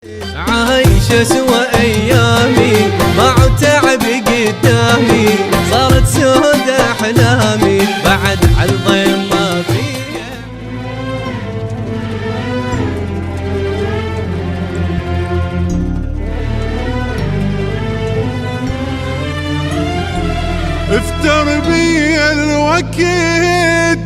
عايشة سوى أيامي مع تعب قدامي، صارت سود أحلامي بعد عالضيم ما فيها. افتر بي الوقت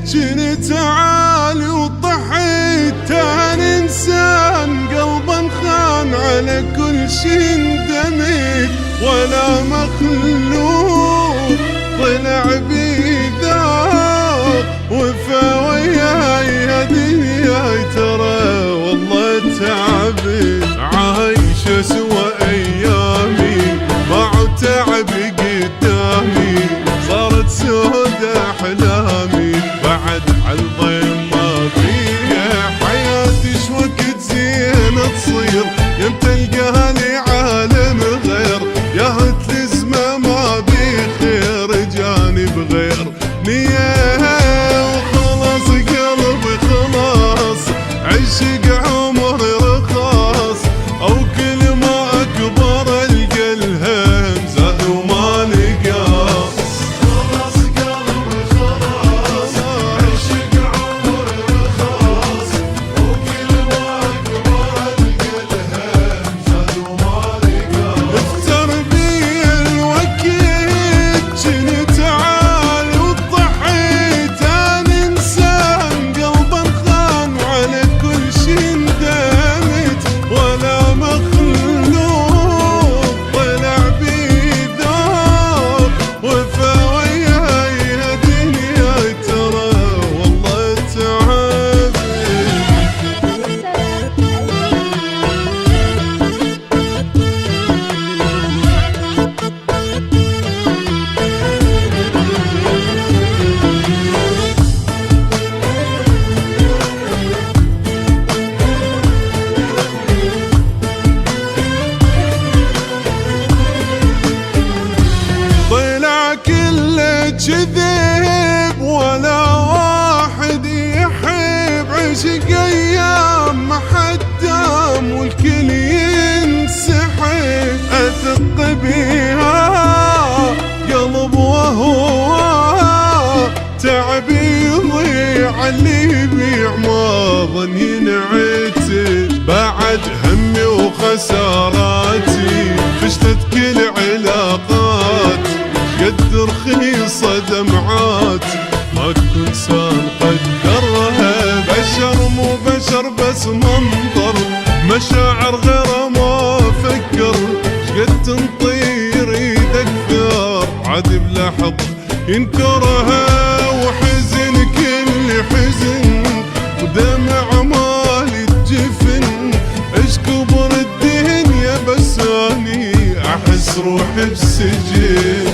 جنت عالي وضحيت، كان انسان قلبا خان على كل شي اندميت، ولا مخلوق طلع بي ذاق وفا وياي يا دنياي، ترى والله تعبت. عايشة سوى ايامي مع تعب قدامي، صارت سود احلامي بعد عالضيم ما فيها. حياتي شوقت زين تصير يم تلقاها لي عالم غير، يا تلزمه ما بي خير جاني بغير نيه، وخلاص قلبي خلاص عشق عمري رخاص، او كل ما اكبر القى الهم زاد وما نقاص. خلاص قلبي خلاص عشق عمري رخاص، او كل ما اكبر القى الهم زاد وما نقاص. افتر بي الوقت جنت عالي وضحيت، انا انسان قلبا خان على كل شي اندمت، ولا مخلوق طلع بي ذوق وفا وياي يا دنياي، ترى والله تعبت. طلع كله كذب ولا واحد يحب، عشق ايام ما حد دام والكل ينسحب. اثق بيها قلب وهو تعبي يضيع، اللي يبيع ما ظن ينعتب. بعد همي وخساراتي فشلت كل علاقات، قد رخيصة دمعات ما كل انسان قدرها. بشر مو بشر بس منظر، مشاعر غير ما فكر، شقد تنطير ايدك ثار عاد بلحظ ينكرها. وحزن كل حزن ودمع مالي الجفن، ايش كبر الدنيا بس اني احس روحي بسجن.